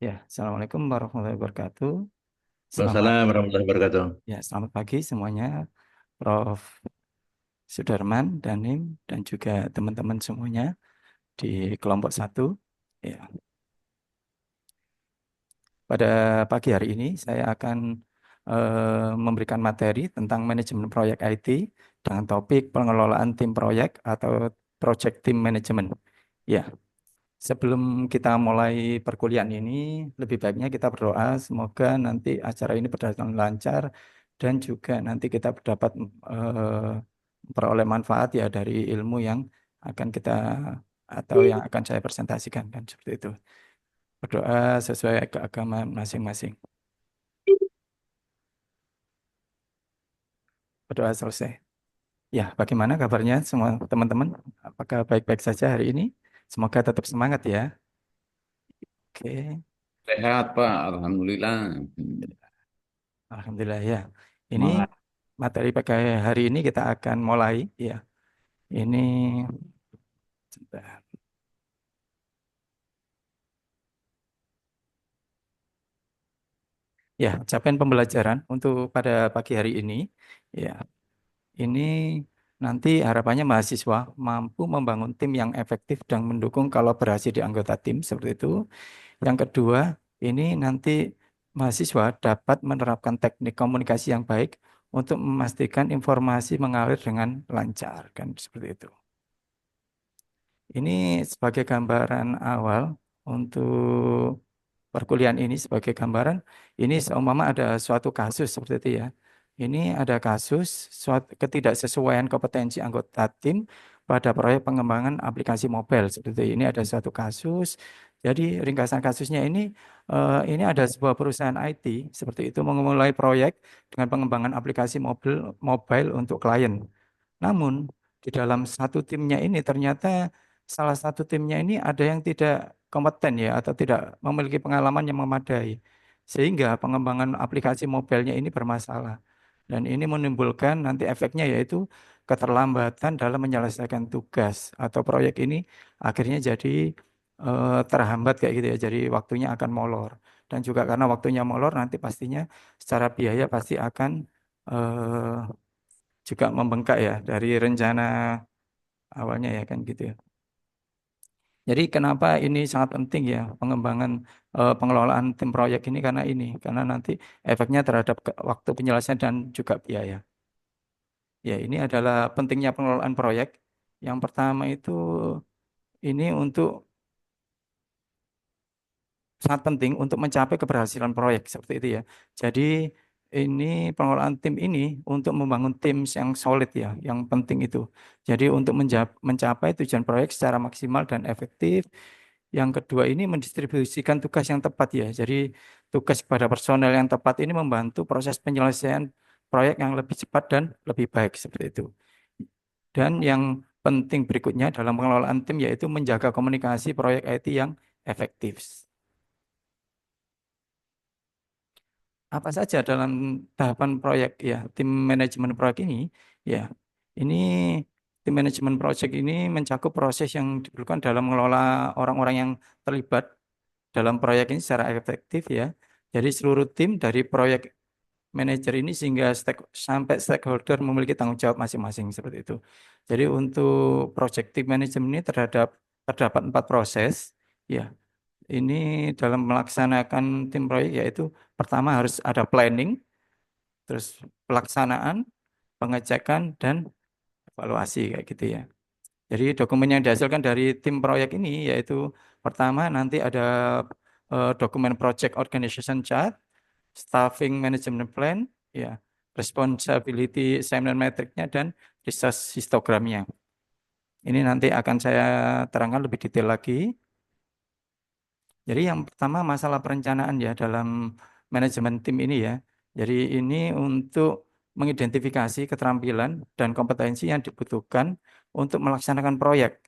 Ya, Assalamualaikum warahmatullahi wabarakatuh. Selamat, Waalaikumsalam warahmatullahi wabarakatuh. ya, selamat pagi semuanya, Prof. Sudarman, Danim, dan juga teman-teman semuanya di kelompok satu. Ya, pada pagi hari ini saya akan memberikan materi tentang manajemen proyek IT dengan topik pengelolaan tim proyek atau project team management. Ya, sebelum kita mulai perkuliahan ini, lebih baiknya kita berdoa semoga nanti acara ini berjalan lancar dan juga nanti kita dapat memperoleh manfaat ya dari ilmu yang akan kita atau yang akan saya presentasikan kan seperti itu. Berdoa sesuai keagamaan masing-masing. Berdoa selesai. Ya, bagaimana kabarnya semua teman-teman? Apakah baik-baik saja hari ini? Semoga tetap semangat ya. Oke. Sehat Pak, Alhamdulillah. Alhamdulillah ya. Ini Semangat. materi pakai hari ini kita akan mulai ya. Ini sebentar. Ya, capaian pembelajaran untuk pada pagi hari ini ya. Ini nanti harapannya mahasiswa mampu membangun tim yang efektif dan mendukung kolaborasi di anggota tim seperti itu. Yang kedua, ini nanti mahasiswa dapat menerapkan teknik komunikasi yang baik untuk memastikan informasi mengalir dengan lancar kan seperti itu. Ini sebagai gambaran awal untuk perkuliahan ini sebagai gambaran, ini seumpama ada suatu kasus seperti itu ya. Ini ada kasus suatu ketidaksesuaian kompetensi anggota tim pada proyek pengembangan aplikasi mobile seperti itu. Ini ada suatu kasus. Jadi ringkasan kasusnya ini ada sebuah perusahaan IT seperti itu memulai proyek dengan pengembangan aplikasi mobile untuk klien. Namun di dalam satu timnya ini ternyata salah satu timnya ini ada yang tidak kompeten ya atau tidak memiliki pengalaman yang memadai. Sehingga pengembangan aplikasi mobilenya ini bermasalah. Dan ini menimbulkan nanti efeknya yaitu keterlambatan dalam menyelesaikan tugas atau proyek ini akhirnya jadi terhambat kayak gitu ya. Jadi waktunya akan molor. Dan juga karena waktunya molor nanti pastinya secara biaya pasti akan eh, juga membengkak ya dari rencana awalnya ya kan gitu ya. Jadi kenapa ini sangat penting ya pengembangan pengelolaan tim proyek ini karena nanti efeknya terhadap waktu penyelesaian dan juga biaya. Ya ini adalah pentingnya pengelolaan proyek. Yang pertama itu ini untuk sangat penting untuk mencapai keberhasilan proyek seperti itu ya. Jadi ini pengelolaan tim ini untuk membangun tim yang solid ya, yang penting itu. Jadi untuk mencapai tujuan proyek secara maksimal dan efektif. Yang kedua ini mendistribusikan tugas yang tepat ya. Jadi tugas kepada personel yang tepat ini membantu proses penyelesaian proyek yang lebih cepat dan lebih baik seperti itu. Dan yang penting berikutnya dalam pengelolaan tim yaitu menjaga komunikasi proyek IT yang efektif. Apa saja dalam tahapan proyek ya tim manajemen proyek ini ya ini tim manajemen proyek ini mencakup proses yang diperlukan dalam mengelola orang-orang yang terlibat dalam proyek ini secara efektif ya. Jadi seluruh tim dari proyek manajer ini sehingga sampai stakeholder memiliki tanggung jawab masing-masing seperti itu. Jadi untuk project team management ini terdapat 4 proses ya. Ini dalam melaksanakan tim proyek yaitu pertama harus ada planning, terus pelaksanaan, pengecekan dan evaluasi kayak gitu ya. Jadi dokumen yang dihasilkan dari tim proyek ini yaitu pertama nanti ada dokumen project organization chart, staffing management plan, ya, responsibility assignment metricnya dan resource histogramnya. Ini nanti akan saya terangkan lebih detail lagi. Jadi yang pertama masalah perencanaan ya dalam manajemen tim ini ya. Jadi ini untuk mengidentifikasi keterampilan dan kompetensi yang dibutuhkan untuk melaksanakan proyek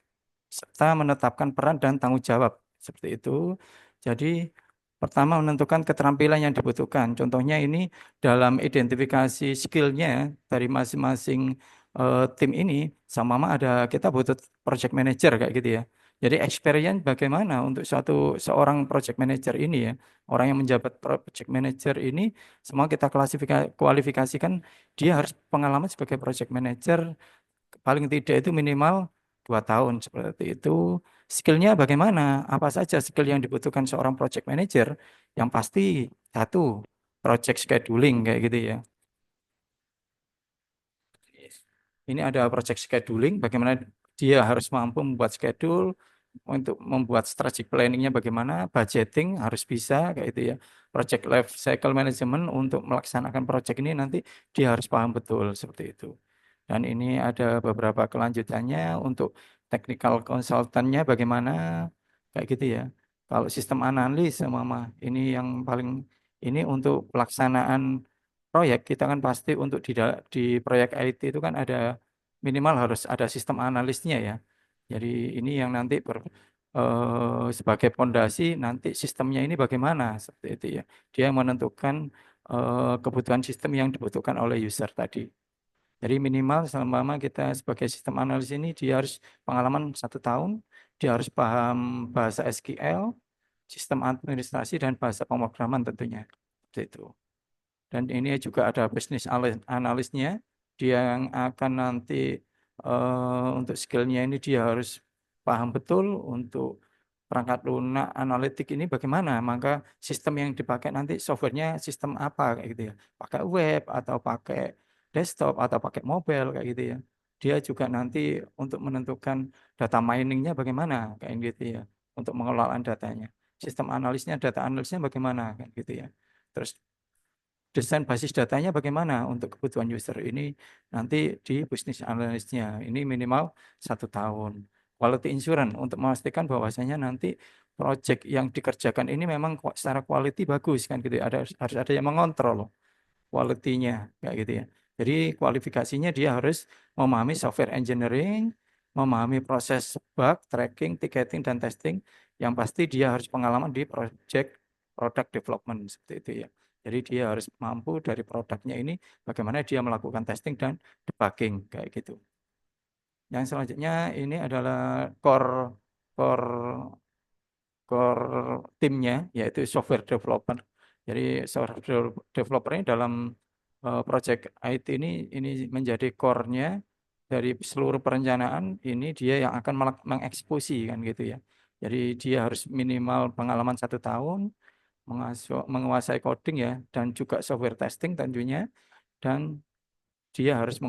serta menetapkan peran dan tanggung jawab seperti itu. Jadi pertama menentukan keterampilan yang dibutuhkan. Contohnya ini dalam identifikasi skillnya dari masing-masing tim ini sama ada kita butuh project manager kayak gitu ya. Jadi experience bagaimana untuk seorang project manager ini ya, orang yang menjabat project manager ini semua kita kualifikasikan dia harus pengalaman sebagai project manager paling tidak itu minimal 2 tahun seperti itu. Skillnya bagaimana? Apa saja skill yang dibutuhkan seorang project manager? Yang pasti satu, project scheduling kayak gitu ya. Ini ada project scheduling, bagaimana dia harus mampu membuat schedule, untuk membuat strategic planningnya bagaimana, budgeting harus bisa kayak itu ya. Project life cycle management untuk melaksanakan project ini nanti dia harus paham betul seperti itu. Dan ini ada beberapa kelanjutannya untuk technical consultantnya bagaimana kayak gitu ya. Kalau sistem analis mama ini yang paling ini untuk pelaksanaan proyek kita kan pasti untuk di proyek IT itu kan ada minimal harus ada sistem analisnya ya. Jadi ini yang nanti sebagai pondasi nanti sistemnya ini bagaimana seperti itu ya. Dia yang menentukan kebutuhan sistem yang dibutuhkan oleh user tadi. Jadi minimal selama kita sebagai sistem analis ini dia harus pengalaman 1 tahun, dia harus paham bahasa SQL, sistem administrasi dan bahasa pemrograman tentunya. Seperti itu. Dan ini juga ada bisnis analisnya, dia yang akan nanti untuk skillnya ini dia harus paham betul untuk perangkat lunak analitik ini bagaimana, maka sistem yang dipakai nanti softwarenya sistem apa kayak gitu ya, pakai web atau pakai desktop atau pakai mobile kayak gitu ya. Dia juga nanti untuk menentukan data miningnya bagaimana kayak gitu ya, untuk pengelolaan datanya. Sistem analisnya, data analisnya bagaimana kayak gitu ya. Terus desain basis datanya bagaimana untuk kebutuhan user ini nanti di bisnis analysnya ini minimal 1 tahun. Quality insurance untuk memastikan bahwasanya nanti project yang dikerjakan ini memang secara quality bagus kan gitu ya. Harus ada yang mengontrol quality-nya kayak gitu ya. Jadi kualifikasinya dia harus memahami software engineering, memahami proses bug, tracking, ticketing dan testing. Yang pasti dia harus pengalaman di project product development seperti itu ya. Jadi dia harus mampu dari produknya ini bagaimana dia melakukan testing dan debugging kayak gitu. Yang selanjutnya ini adalah core core core timnya yaitu software developer. Jadi software developer ini dalam project IT ini menjadi core-nya dari seluruh perencanaan ini dia yang akan mengeksekusi kan gitu ya. Jadi dia harus minimal pengalaman 1 tahun menguasai coding ya dan juga software testing tentunya dan dia harus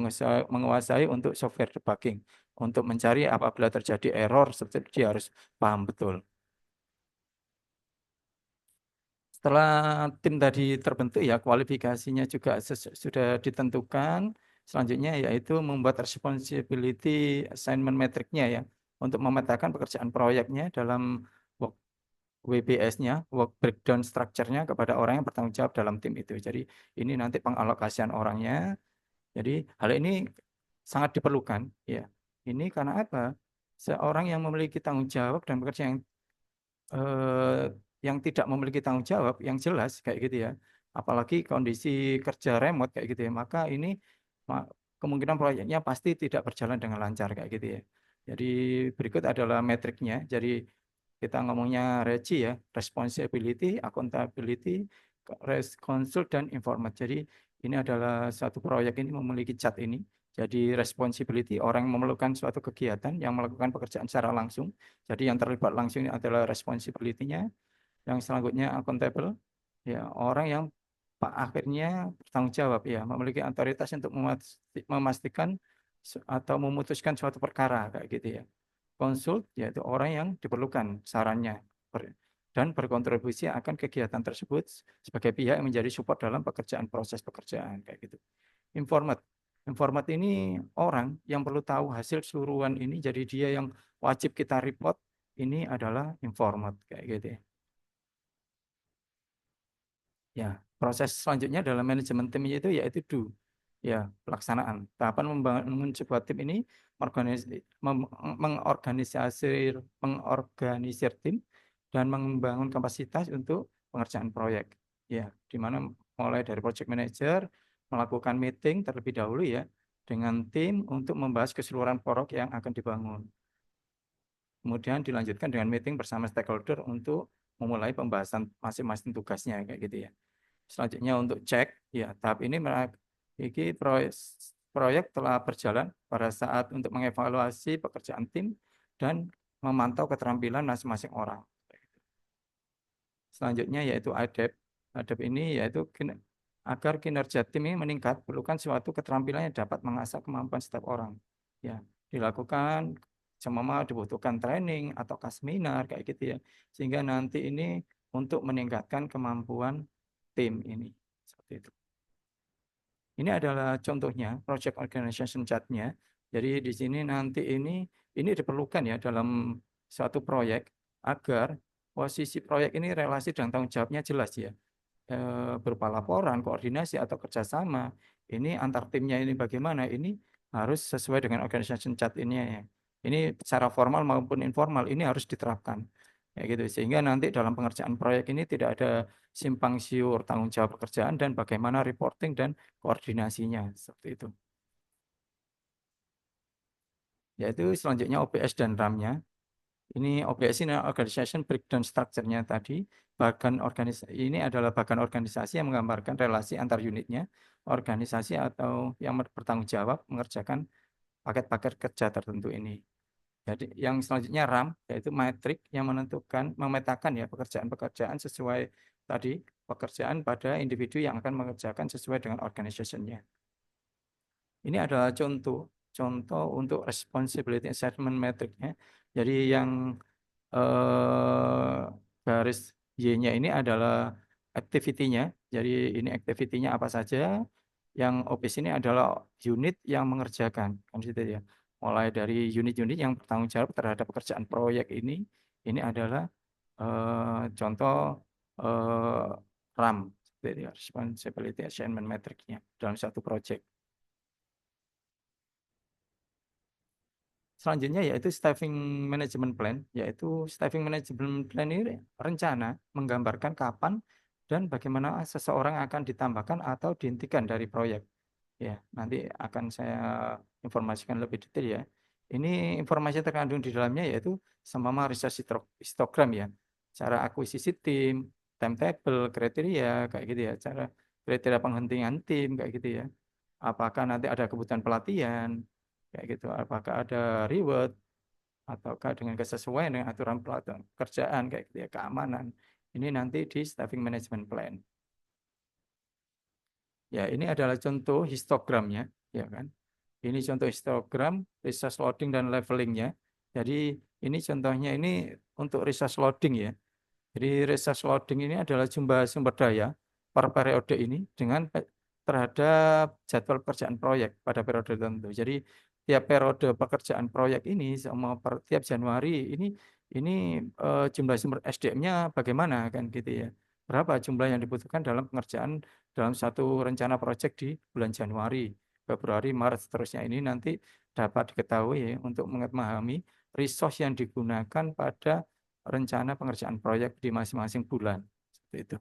menguasai untuk software debugging untuk mencari apabila terjadi error seperti dia harus paham betul. Setelah tim tadi terbentuk ya kualifikasinya juga sudah ditentukan. Selanjutnya yaitu membuat responsibility assignment metricnya ya untuk memetakan pekerjaan proyeknya dalam work WBS-nya, work breakdown structure-nya kepada orang yang bertanggung jawab dalam tim itu. Jadi ini nanti pengalokasian orangnya. Jadi hal ini sangat diperlukan ya. Ini karena apa? Seorang yang memiliki tanggung jawab dan bekerja yang tidak memiliki tanggung jawab yang jelas kayak gitu ya. Apalagi kondisi kerja remote kayak gitu ya, maka ini kemungkinan proyeknya pasti tidak berjalan dengan lancar kayak gitu ya. Jadi berikut adalah metriknya. Jadi kita ngomongnya REGI ya, responsibility, accountability, consult dan informat. Jadi ini adalah satu proyek ini memiliki cat ini. Jadi responsibility orang yang memerlukan suatu kegiatan yang melakukan pekerjaan secara langsung. Jadi yang terlibat langsung ini adalah responsibility-nya. Yang selanjutnya accountable, ya orang yang akhirnya bertanggung jawab ya memiliki otoritas untuk memastikan atau memutuskan suatu perkara kayak gitu ya. Konsul yaitu orang yang diperlukan sarannya dan berkontribusi akan kegiatan tersebut sebagai pihak yang menjadi support dalam pekerjaan proses pekerjaan kayak gitu. Informat. Informat ini orang yang perlu tahu hasil keseluruhan ini jadi dia yang wajib kita report ini adalah informat kayak gitu ya. Ya, proses selanjutnya dalam manajemen tim itu yaitu do. Ya, pelaksanaan. Tahapan membangun sebuah tim ini mengorganisir tim dan membangun kapasitas untuk pengerjaan proyek. Ya, di mana mulai dari project manager melakukan meeting terlebih dahulu ya dengan tim untuk membahas keseluruhan proyek yang akan dibangun. kemudian dilanjutkan dengan meeting bersama stakeholder untuk memulai pembahasan masing-masing tugasnya kayak gitu ya. Selanjutnya untuk cek, ya tahap ini proyek, proyek telah berjalan pada saat untuk mengevaluasi pekerjaan tim dan memantau keterampilan masing-masing orang. Selanjutnya yaitu ADEP. ADEP ini yaitu agar kinerja tim ini meningkat, perlukan suatu keterampilan yang dapat mengasah kemampuan setiap orang. Ya, dilakukan semua dibutuhkan training atau seminar kayak gitu ya. Sehingga nanti ini untuk meningkatkan kemampuan tim ini. Seperti itu. Ini adalah contohnya project organization chart-nya. Jadi di sini nanti ini diperlukan ya dalam suatu proyek agar posisi proyek ini relasi dan tanggung jawabnya jelas ya. Berupa laporan, koordinasi atau kerjasama. Ini antar timnya ini bagaimana? Ini harus sesuai dengan organization chart ini ya. Ini secara formal maupun informal ini harus diterapkan. Ya gitu. Sehingga nanti dalam pengerjaan proyek ini tidak ada simpang siur tanggung jawab pekerjaan dan bagaimana reporting dan koordinasinya seperti itu. Yaitu selanjutnya OPS dan RAM-nya. Ini OBS ini Organization Breakdown Structure-nya tadi. Ini adalah bagan organisasi yang menggambarkan relasi antar unitnya, organisasi atau yang bertanggung jawab mengerjakan paket-paket kerja tertentu ini. Jadi yang selanjutnya RAM yaitu metrik yang memetakan ya pekerjaan-pekerjaan sesuai tadi pekerjaan pada individu yang akan mengerjakan sesuai dengan organization-nya. Ini adalah contoh untuk responsibility assessment metricnya. Jadi yang eh, garis Y-nya ini adalah activity-nya. Jadi ini activity-nya apa saja. Yang OPS ini adalah unit yang mengerjakan. Kan gitu ya. Mulai dari unit-unit yang bertanggung jawab terhadap pekerjaan proyek ini adalah contoh eh, RAM, jadi responsibility assignment metric-nya dalam satu project. Selanjutnya yaitu staffing management plan, yaitu staffing management plan ini rencana menggambarkan kapan dan bagaimana seseorang akan ditambahkan atau dihentikan dari proyek. Ya, nanti akan saya informasikan lebih detail ya. Ini informasi terkandung di dalamnya yaitu sama research histogram ya, cara akuisisi tim, timetable, kriteria kayak gitu ya, cara kriteria penghentian tim kayak gitu ya. Apakah nanti ada kebutuhan pelatihan, kayak gitu. Apakah ada reward, ataukah dengan kesesuaian dengan aturan pelatihan kerjaan, kayak gitu ya, keamanan. Ini nanti di staffing management plan. Ya, ini adalah contoh histogramnya, ya kan. Ini contoh histogram, resource loading dan levelingnya. Jadi ini contohnya ini untuk resource loading ya. Jadi resource loading ini adalah jumlah sumber daya per periode ini dengan terhadap jadwal pekerjaan proyek pada periode tertentu. Jadi tiap periode pekerjaan proyek ini sama tiap Januari ini jumlah sumber SDM-nya bagaimana kan gitu ya. Berapa jumlah yang dibutuhkan dalam pengerjaan dalam satu rencana proyek di bulan Januari, Februari, Maret seterusnya ini nanti dapat diketahui ya, untuk memahami resource yang digunakan pada rencana pengerjaan proyek di masing-masing bulan. Seperti itu.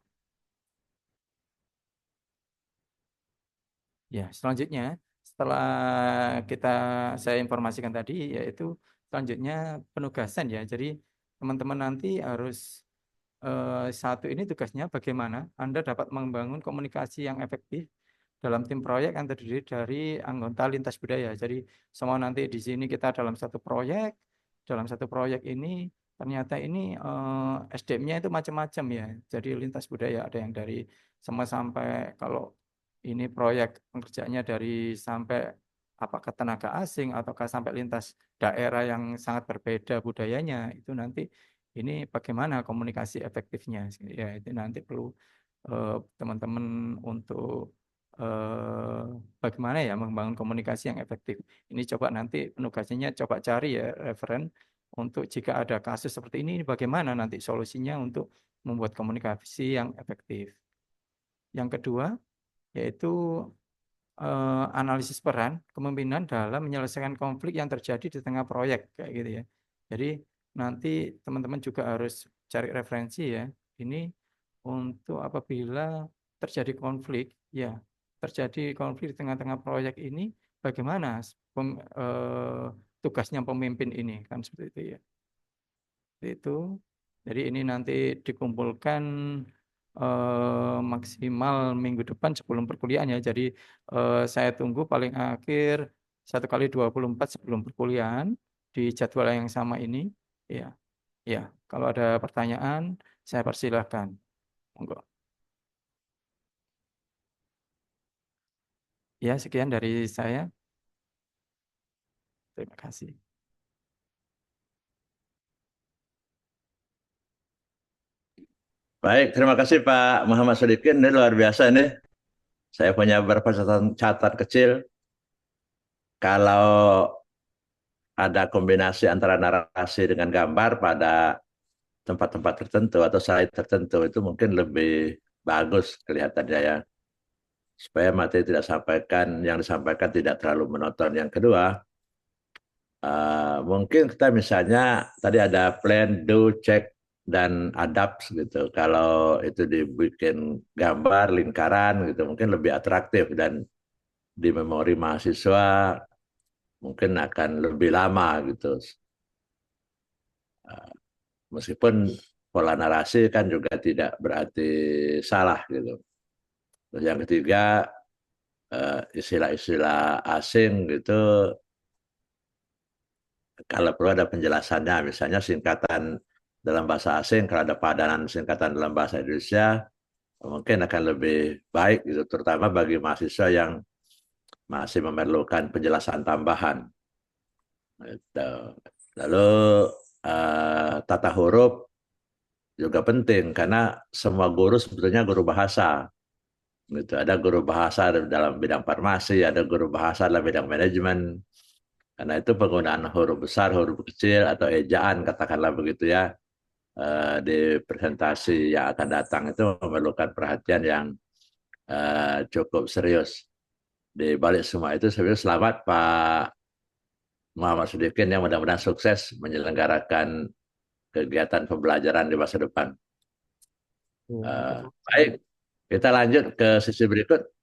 Ya, selanjutnya setelah kita saya informasikan tadi yaitu selanjutnya penugasan ya. Jadi teman-teman nanti harus satu ini tugasnya bagaimana Anda dapat membangun komunikasi yang efektif dalam tim proyek yang terdiri dari anggota lintas budaya. Jadi semua nanti di sini kita dalam satu proyek ini ternyata ini SDM-nya itu macam-macam ya. Jadi lintas budaya ada yang dari sama sampai kalau ini proyek pengerjaannya dari sampai apakah tenaga asing ataukah sampai lintas daerah yang sangat berbeda budayanya itu nanti ini bagaimana komunikasi efektifnya ya itu nanti perlu teman-teman untuk eh, bagaimana ya membangun komunikasi yang efektif. Ini coba nanti penugasannya coba cari ya referen untuk jika ada kasus seperti ini bagaimana nanti solusinya untuk membuat komunikasi yang efektif. Yang kedua yaitu analisis peran kepemimpinan dalam menyelesaikan konflik yang terjadi di tengah proyek kayak gitu ya. Jadi nanti teman-teman juga harus cari referensi ya. Ini untuk apabila terjadi konflik, ya terjadi konflik di tengah-tengah proyek ini, bagaimana tugasnya pemimpin ini kan seperti itu ya. itu. Jadi ini nanti dikumpulkan maksimal minggu depan sebelum perkuliahan ya. Jadi saya tunggu paling akhir 1 kali 24 sebelum perkuliahan di jadwal yang sama ini. Ya, ya. Kalau ada pertanyaan, saya persilahkan. Monggo. Ya, sekian dari saya. Terima kasih. Baik, terima kasih Pak Muhammad Sodikin. Ini luar biasa nih. Saya punya beberapa catatan kecil. Kalau ada kombinasi antara narasi dengan gambar pada tempat-tempat tertentu atau slide tertentu itu mungkin lebih bagus kelihatannya ya. Supaya materi tidak sampaikan yang disampaikan tidak terlalu monoton. Yang kedua, mungkin kita misalnya tadi ada plan, do, check, dan adapt gitu. Kalau itu dibikin gambar, lingkaran gitu, mungkin lebih atraktif dan di memori mahasiswa mungkin akan lebih lama gitu. Meskipun pola narasi kan juga tidak berarti salah gitu. Terus yang ketiga, istilah-istilah asing gitu, kalau perlu ada penjelasannya, misalnya singkatan dalam bahasa asing, kalau ada padanan singkatan dalam bahasa Indonesia, mungkin akan lebih baik gitu, terutama bagi mahasiswa yang masih memerlukan penjelasan tambahan. Gitu. Lalu tata huruf juga penting karena semua guru sebetulnya guru bahasa. Gitu. Ada guru bahasa dalam bidang farmasi, ada guru bahasa dalam bidang manajemen. Karena itu penggunaan huruf besar, huruf kecil, atau ejaan, katakanlah begitu ya, di presentasi yang akan datang itu memerlukan perhatian yang cukup serius. Di balik semua itu, serius selamat Pak Muhammad Sodikin yang mudah-mudahan sukses menyelenggarakan kegiatan pembelajaran di masa depan. Ya, terima kasih. Baik, kita lanjut ke sesi berikut.